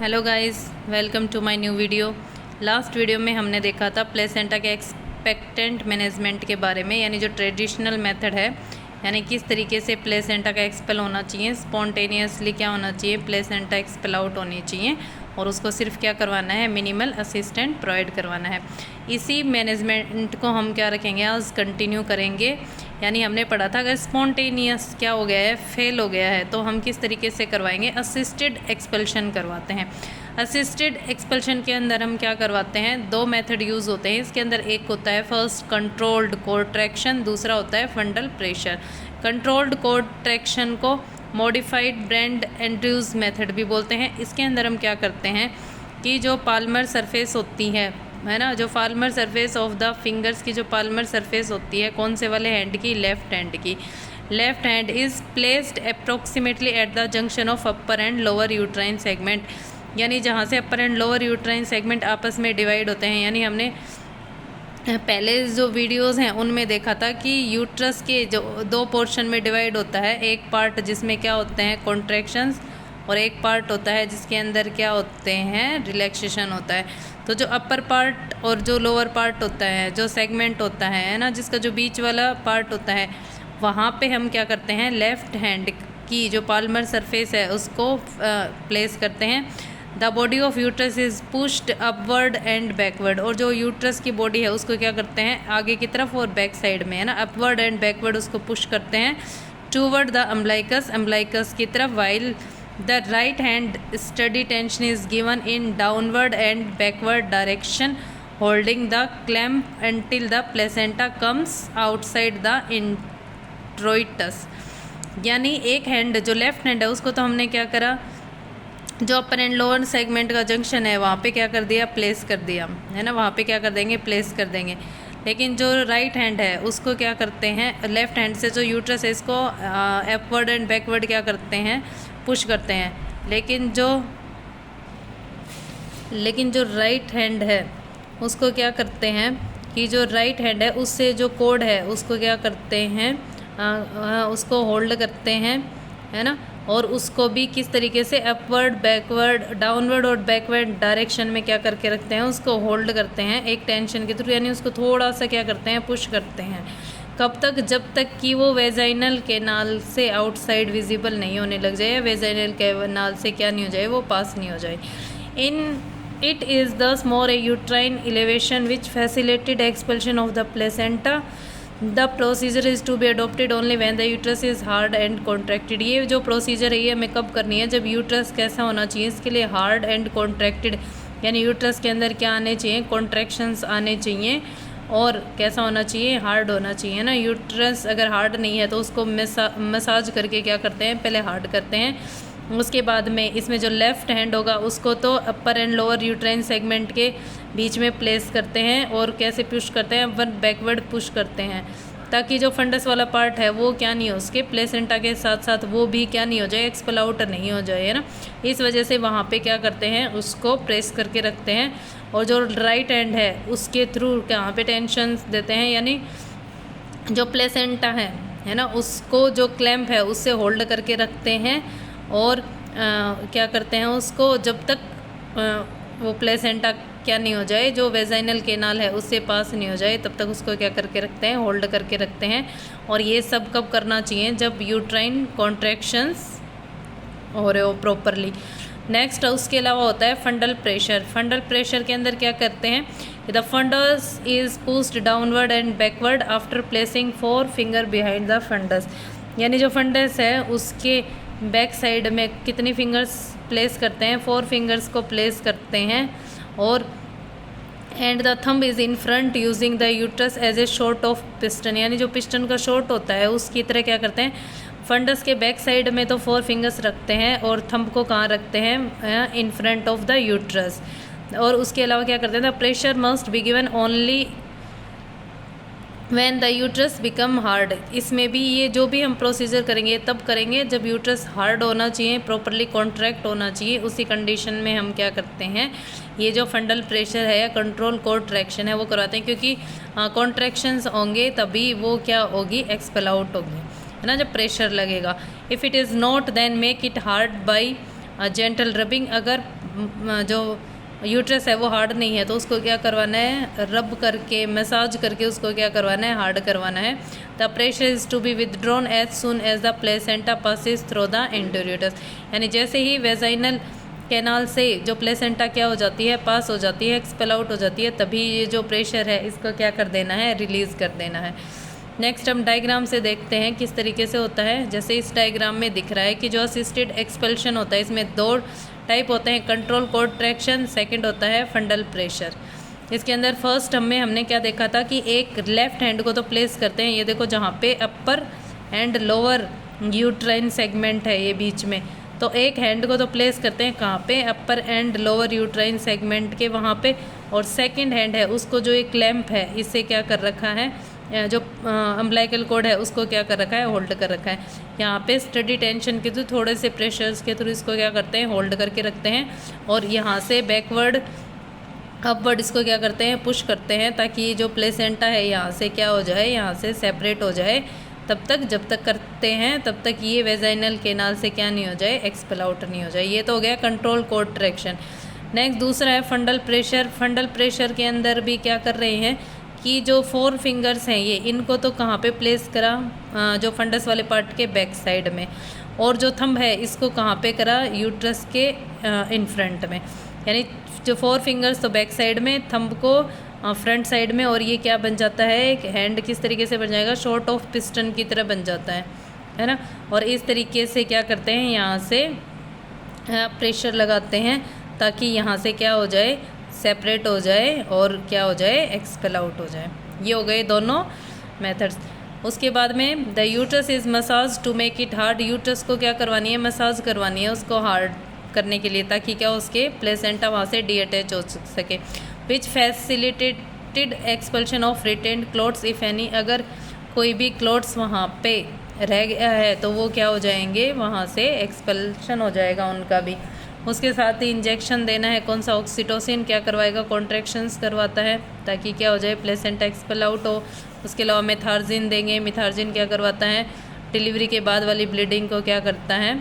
Hello guys, welcome to my new video. Last video में हमने देखा था प्लेसेंटा के एक्सपेक्टेंट मैनेजमेंट के बारे में, यानी जो ट्रेडिशनल मेथड है, यानी किस तरीके से प्लेसेंटा का एक्सपेल होना चाहिए, स्पॉन्टेनियसली क्या होना चाहिए, प्लेसेंटा एक्सपेल आउट होनी चाहिए और उसको सिर्फ क्या करवाना है, मिनिमल असिस्टेंट प्रोवाइड करवाना है। इसी मैनेजमेंट को हम क्या रखेंगे, आज कंटिन्यू करेंगे। यानी हमने पढ़ा था अगर स्पॉन्टेनियस क्या हो गया है, फेल हो गया है, तो हम किस तरीके से करवाएंगे, असिस्टेड एक्सपल्शन करवाते हैं। असिस्टेड एक्सपल्शन के अंदर हम क्या करवाते हैं, दो मेथड यूज़ होते हैं इसके अंदर। एक होता है फर्स्ट कंट्रोल्ड कोट्रैक्शन, दूसरा होता है फंडल प्रेशर। कंट्रोल्ड कोट्रैक्शन को मॉडिफाइड ब्रेंड एंड्रयूज़ मेथड भी बोलते हैं। इसके अंदर हम क्या करते हैं कि जो पाल्मर सरफेस होती है ना, जो Palmer surface of the fingers की जो पाल्मर सरफेस होती है, कौन से वाले हैंड की, लेफ्ट हैंड की। Left hand is placed approximately at the junction of upper and lower uterine segment, यानी जहाँ से अपर एंड लोअर यूट्राइन सेगमेंट आपस में डिवाइड होते हैं। यानी हमने पहले जो वीडियोस हैं उनमें देखा था कि यूट्रस के जो दो पोर्शन में डिवाइड होता है, एक पार्ट जिसमें क्या होते हैं कॉन्ट्रैक्शंस और एक पार्ट होता है जिसके अंदर क्या होते हैं, रिलैक्सेशन होता है। तो जो अपर पार्ट और जो लोअर पार्ट होता है, जो सेगमेंट होता है ना, जिसका जो बीच वाला पार्ट होता है, वहाँ पे हम क्या करते हैं, लेफ़्ट हैंड की जो पाल्मर सरफेस है उसको प्लेस करते हैं। The body of uterus is pushed upward and backward, और जो यूट्रस की बॉडी है उसको क्या करते हैं, आगे की तरफ और बैक साइड में, है ना, अपवर्ड एंड बैकवर्ड उसको पुश करते हैं टूवर्ड द अम्बलाइकस, अम्बलाइकस की तरफ। While the right hand steady tension is given in downward and backward direction, holding the clamp until the placenta comes outside the introitus. यानी एक hand जो left hand है उसको तो हमने क्या करा, जो अपर एंड लोअर सेगमेंट का जंक्शन है वहाँ पे क्या कर दिया, प्लेस कर दिया, है ना, वहाँ पे क्या कर देंगे, प्लेस कर देंगे। लेकिन जो राइट हैंड है उसको क्या करते हैं, लेफ्ट हैंड से जो यूट्रस है इसको अपवर्ड एंड बैकवर्ड क्या करते हैं, पुश करते हैं। लेकिन जो राइट हैंड है उसको क्या करते हैं कि जो राइट हैंड है उससे जो कोड है उसको क्या करते हैं, उसको होल्ड करते हैं, है ना, और उसको भी किस तरीके से अपवर्ड बैकवर्ड डाउनवर्ड और बैकवर्ड डायरेक्शन में क्या करके रखते हैं, उसको होल्ड करते हैं एक टेंशन के थ्रू, यानी उसको थोड़ा सा क्या करते हैं, पुश करते हैं। कब तक, जब तक कि वो वेजाइनल कैनाल से आउटसाइड विजिबल नहीं होने लग जाए, या वेजाइनल कैनाल से क्या नहीं हो जाए, वो पास नहीं हो जाए। In it is the small uterine elevation which facilitated expulsion of the placenta. The procedure is to be adopted only when the uterus is hard and contracted. ये जो प्रोसीजर है ये हमें कब करनी है, जब यूट्रस कैसा होना चाहिए, इसके लिए हार्ड एंड कॉन्ट्रैक्टेड, यानी यूट्रस के अंदर क्या आने चाहिए, कॉन्ट्रैक्शंस आने चाहिए, और कैसा होना चाहिए, हार्ड होना चाहिए ना। यूट्रस अगर हार्ड नहीं है तो उसको मसाज करके क्या करते हैं, पहले हार्ड करते हैं। उसके बाद में इसमें जो लेफ़्ट हैंड होगा उसको तो अपर एंड लोअर यूट्राइन सेगमेंट के बीच में प्लेस करते हैं, और कैसे पुश करते हैं, वन बैकवर्ड पुश करते हैं, ताकि जो फंडस वाला पार्ट है वो क्या नहीं हो, उसके प्लेसेंटा के साथ साथ वो भी क्या नहीं हो जाए, एक्सपेल आउट नहीं हो जाए, है ना। इस वजह से वहाँ पे क्या करते हैं, उसको प्रेस करके रखते हैं, और जो राइट हैंड है उसके थ्रू यहाँ पे टेंशन देते हैं, यानी जो प्लेसेंटा है ना, उसको जो क्लैम्प है उससे होल्ड करके रखते हैं, और क्या करते हैं, उसको जब तक वो प्लेसेंटा क्या नहीं हो जाए, जो वेजाइनल कैनाल है उससे पास नहीं हो जाए, तब तक उसको क्या करके रखते हैं, होल्ड करके रखते हैं। और ये सब कब करना चाहिए, जब यूट्राइन कॉन्ट्रैक्शंस हो रहे हो प्रॉपरली। नेक्स्ट उसके अलावा होता है फंडल प्रेशर। फंडल प्रेशर के अंदर क्या करते हैं, the fundus is pushed downward and backward after placing 4 finger behind the fundus. यानी जो फंडस है उसके बैक साइड में कितनी फिंगर्स प्लेस करते हैं, 4 फिंगर्स को प्लेस करते हैं, और and the thumb is in front using the uterus as a sort of piston, यानी जो पिस्टन का शॉर्ट होता है उसकी तरह क्या करते हैं, फंडस के बैक साइड में तो 4 फिंगर्स रखते हैं, और थंब को कहाँ रखते हैं, in front of the uterus. और उसके अलावा क्या करते हैं, the pressure must be given only when the uterus become hard. इसमें भी ये जो भी हम प्रोसीजर करेंगे तब करेंगे जब यूट्रस हार्ड होना चाहिए, प्रॉपरली कॉन्ट्रैक्ट होना चाहिए, उसी कंडीशन में हम क्या करते हैं, ये जो फंडल प्रेशर है या कंट्रोल कॉन्ट्रैक्शन है वो करवाते हैं, क्योंकि कॉन्ट्रैक्शंस होंगे तभी वो क्या होगी, एक्सपेल आउट होगी, है ना, जब प्रेशर लगेगा। If it is not then make it hard by gentle rubbing. अगर जो यूट्रस है वो हार्ड नहीं है, तो उसको क्या करवाना है, रब करके मसाज करके उसको क्या करवाना है, हार्ड करवाना है। The pressure is to be withdrawn as soon as the placenta passes through the endouterus, यानी जैसे ही वेजाइनल कैनाल से जो प्लेसेंटा क्या हो जाती है, पास हो जाती है, एक्सपेल आउट हो जाती है, तभी ये जो प्रेशर है इसको क्या कर देना है, रिलीज़ कर देना है। नेक्स्ट हम डायग्राम से देखते हैं किस तरीके से होता है। जैसे इस डायग्राम में दिख रहा है कि जो असिस्टेड एक्सपल्शन होता है इसमें 2 टाइप होते हैं, कंट्रोल कॉन्ट्रैक्शन, सेकंड होता है फंडल प्रेशर। इसके अंदर फर्स्ट हमने क्या देखा था कि एक लेफ्ट हैंड को तो प्लेस करते हैं, ये देखो जहाँ पे अपर एंड लोअर यूट्राइन सेगमेंट है ये बीच में, तो एक हैंड को तो प्लेस करते हैं कहाँ पे, अपर एंड लोअर यूट्राइन सेगमेंट के वहाँ पे, और सेकंड हैंड है उसको जो एक क्लैंप है इससे क्या कर रखा है, जो अम्बिलिकल कॉर्ड है उसको क्या कर रखा है, होल्ड कर रखा है। यहाँ पे स्टडी टेंशन के थ्रू, थोड़े से प्रेशर्स के थ्रू इसको क्या करते हैं, होल्ड करके रखते हैं, और यहाँ से बैकवर्ड अपवर्ड इसको क्या करते हैं, पुश करते हैं, ताकि ये जो प्लेसेंटा है यहाँ से क्या हो जाए, यहाँ से सेपरेट हो जाए। तब तक जब तक करते हैं तब तक ये वेजाइनल कैनाल से क्या नहीं हो जाए, एक्सपेल आउट नहीं हो जाए। ये तो हो गया कंट्रोल कॉन्ट्रैक्शन। नेक्स्ट दूसरा है फंडल प्रेशर। फंडल प्रेशर के अंदर भी क्या कर रहे हैं कि जो 4 फिंगर्स हैं ये, इनको तो कहाँ पे प्लेस करा, जो फंडस वाले पार्ट के बैक साइड में, और जो थंब है इसको कहाँ पे करा, यूट्रस के इन फ्रंट में, यानी जो 4 फिंगर्स तो बैक साइड में, थंब को फ्रंट साइड में, और ये क्या बन जाता है, एक हैंड किस तरीके से बन जाएगा, शॉर्ट ऑफ पिस्टन की तरह बन जाता है ना। और इस तरीके से क्या करते हैं, यहाँ से प्रेशर लगाते हैं ताकि यहाँ से क्या हो जाए, सेपरेट हो जाए, और क्या हो जाए, एक्सपेल आउट हो जाए। ये हो गए दोनों मेथड्स। उसके बाद में the uterus is massage to make it hard. Uterus को क्या करवानी है, मसाज करवानी है उसको हार्ड करने के लिए, ताकि क्या उसके प्लेसेंटा वहाँ से डीअटैच हो सके। Which facilitated expulsion of retained clots if any. अगर कोई भी क्लोट्स वहाँ पे रह गया है तो वो क्या हो जाएंगे, वहाँ से एक्सपल्शन हो जाएगा उनका भी। उसके साथ ही इंजेक्शन देना है, कौन सा, ऑक्सीटोसिन क्या करवाएगा, कॉन्ट्रैक्शंस करवाता है ताकि क्या हो जाए, प्लेसेंटा एक्सपेल आउट हो। उसके अलावा मिथार्जिन देंगे। मिथार्जिन क्या करवाता है, डिलीवरी के बाद वाली ब्लीडिंग को क्या करता है,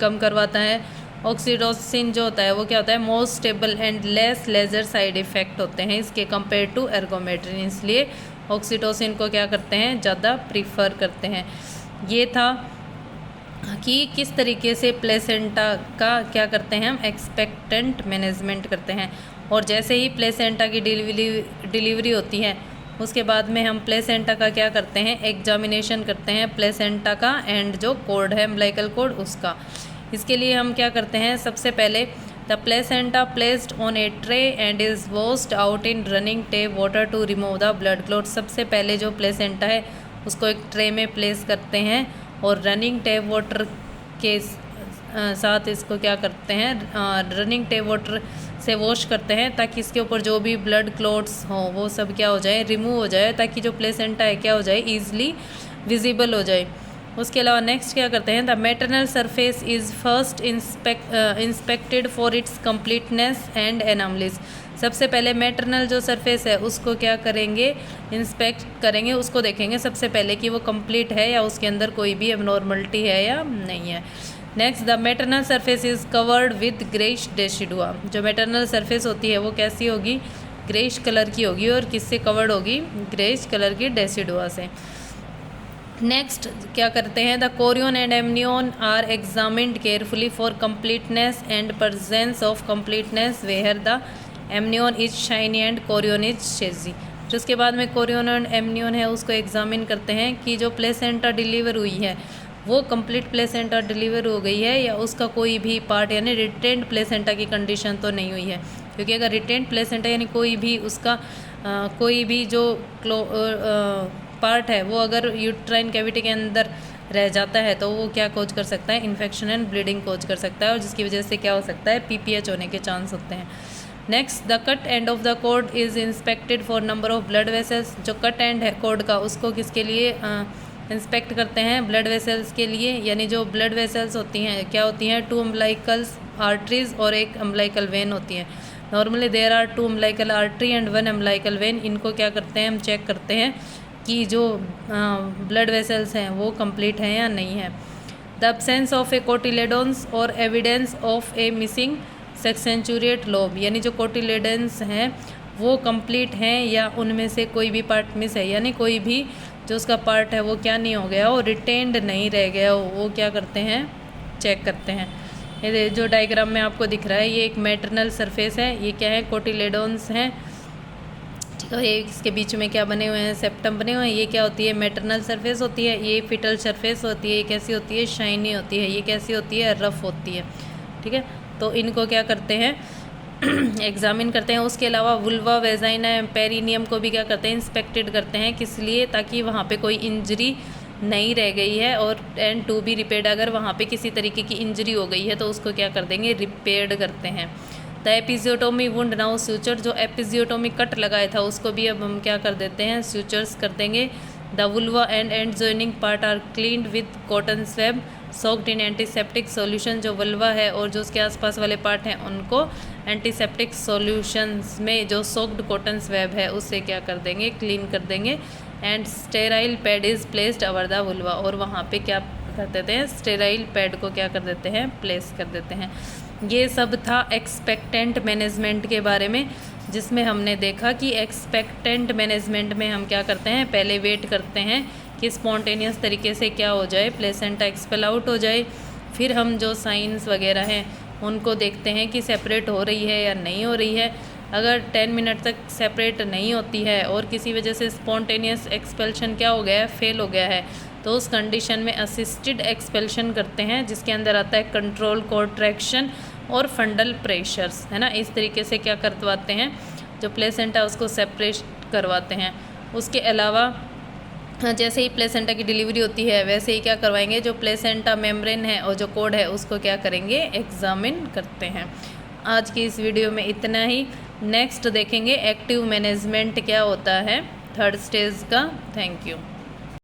कम करवाता है। ऑक्सीटोसिन जो होता है वो क्या होता है, more stable and less lesser side effect होते हैं इसके कंपेयर टू एर्गोमेट्रिन, इसलिए ऑक्सीटोसिन को क्या करते हैं, ज़्यादा प्रीफर करते हैं। ये था कि किस तरीके से प्लेसेंटा का क्या करते हैं, हम एक्सपेक्टेंट मैनेजमेंट करते हैं। और जैसे ही प्लेसेंटा की डिलीवरी होती है उसके बाद में हम प्लेसेंटा का क्या करते हैं, एग्जामिनेशन करते हैं प्लेसेंटा का, एंड जो कोड है अम्बिलिकल कोड उसका। इसके लिए हम क्या करते हैं, सबसे पहले the placenta placed on a tray and is washed out in running tap water to remove the blood clot. सबसे पहले जो प्लेसेंटा है उसको एक ट्रे में प्लेस करते हैं और रनिंग टेप वाटर के साथ इसको क्या करते हैं, रनिंग टेप वाटर से वॉश करते हैं, ताकि इसके ऊपर जो भी ब्लड क्लॉट्स हों वो सब क्या हो जाए, रिमूव हो जाए, ताकि जो प्लेसेंटा है क्या हो जाए, ईजिली विजिबल हो जाए। उसके अलावा नेक्स्ट क्या करते हैं, the maternal surface is first inspected for its completeness and anomalies. सबसे पहले मैटरनल जो सरफेस है उसको क्या करेंगे, इंस्पेक्ट करेंगे, उसको देखेंगे सबसे पहले कि वो कंप्लीट है या उसके अंदर कोई भी एबनॉर्मलिटी है या नहीं है। Next the maternal surface is covered with greyish decidua. जो मैटरनल सरफेस होती है वो कैसी होगी, ग्रेइश कलर की होगी, और किससे कवर्ड होगी, ग्रेइश कलर की डेसिडुआ से। नेक्स्ट क्या करते हैं, the chorion and amnion are examined carefully for completeness and presence of completeness where the amnion is shiny and chorion is शेजी। जो उसके बाद में कोरियन एंड एमनियन है उसको एग्जामिन करते हैं कि जो प्लेसेंटा डिलीवर हुई है वो कंप्लीट प्लेसेंटा डिलीवर हो गई है या उसका कोई भी पार्ट यानी रिटेंड प्लेसेंटा की कंडीशन तो नहीं हुई है। क्योंकि अगर रिटेंड प्लेसेंटा यानी कोई भी उसका कोई भी जो पार्ट है वो अगर यूट्राइन कैविटी के अंदर रह जाता है तो वो क्या कोज कर सकता है, इन्फेक्शन एंड ब्लीडिंग कोज कर सकता है, और जिसकी वजह से क्या हो सकता है, पीपीएच होने के चांस होते हैं। Next the cut end of the cord is inspected for number of blood vessels. जो कट एंड है कॉर्ड का उसको किसके लिए इंस्पेक्ट करते हैं, ब्लड वेसल्स के लिए। यानी जो ब्लड वेसल्स होती हैं क्या होती हैं, 2 अम्बिलिकल आर्टरीज और 1 अम्बिलिकल वेन होती हैं। Normally there are 2 umbilical artery and 1 umbilical vein. इनको क्या करते हैं, हम चेक करते हैं कि जो ब्लड वेसल्स हैं वो कंप्लीट हैं या नहीं है। The absence of a cotyledons और evidence of a missing succenturiate lobe, यानी जो कोटिलेडन्स हैं वो कंप्लीट हैं या उनमें से कोई भी पार्ट मिस है, यानी कोई भी जो उसका पार्ट है वो क्या नहीं हो गया हो, रिटेन्ड नहीं रह गया हो, वो क्या करते हैं, चेक करते हैं। ये जो डायग्राम में आपको दिख रहा है ये एक मैटरनल सरफेस है, ये क्या है, कोटिलेडोन्स हैं, ठीक है। ये इसके बीच में क्या बने हुए हैं, सेप्टम बने हुए हैं। ये क्या होती है, मैटरनल सरफेस होती है। ये फिटल सरफेस होती है। ये कैसी होती है, शाइनी होती है। ये कैसी होती है, रफ होती है, ठीक है। तो इनको क्या करते हैं, एग्जामिन करते हैं। उसके अलावा वुल्वा, वेजाइना, पेरिनियम को भी क्या करते हैं, इंस्पेक्टेड करते हैं। किस लिए, ताकि वहाँ पे कोई इंजरी नहीं रह गई है और एंड टू बी रिपेयर्ड, अगर वहाँ पे किसी तरीके की इंजरी हो गई है तो उसको क्या कर देंगे, रिपेयर्ड करते हैं। द एपिजियोटोमी वुंड, नाउ स्यूचर, जो एपिजियोटोमी कट लगाया था उसको भी अब हम क्या कर देते हैं, स्यूचर्स कर देंगे। The vulva and joining part are cleaned with cotton swab soaked in antiseptic solution, जो वल्वा है और जो उसके आसपास वाले पार्ट हैं उनको एंटीसेप्टिक सॉल्यूशंस में जो सोक्ड कॉटन स्वैब है उससे क्या कर देंगे, क्लीन कर देंगे। And sterile pad is placed over the vulva, और वहाँ पे क्या कर देते हैं, स्टेराइल पैड को क्या कर देते हैं, प्लेस कर देते हैं। ये सब था एक्सपेक्टेंट मैनेजमेंट के बारे में, जिसमें हमने देखा कि एक्सपेक्टेंट मैनेजमेंट में हम क्या करते हैं, पहले वेट करते हैं कि स्पॉन्टेनियस तरीके से क्या हो जाए, प्लेसेंटा एक्सपेल आउट हो जाए। फिर हम जो साइंस वगैरह हैं उनको देखते हैं कि सेपरेट हो रही है या नहीं हो रही है। अगर 10 मिनट तक सेपरेट नहीं होती है और किसी वजह से स्पॉन्टेनियस एक्सपेल्शन क्या हो गया है, फेल हो गया है, तो उस कंडीशन में असिस्टेड एक्सपेल्शन करते हैं, जिसके अंदर आता है कंट्रोल कॉन्ट्रैक्शन और फंडल प्रेशर्स, है ना। इस तरीके से क्या करवाते हैं, जो प्लेसेंटा उसको सेपरेट करवाते हैं। उसके अलावा जैसे ही प्लेसेंटा की डिलीवरी होती है वैसे ही क्या करवाएंगे, जो प्लेसेंटा मेम्ब्रेन है और जो कोड है उसको क्या करेंगे, एग्जामिन करते हैं। आज की इस वीडियो में इतना ही। नेक्स्ट देखेंगे एक्टिव मैनेजमेंट क्या होता है, 3rd स्टेज का। Thank you.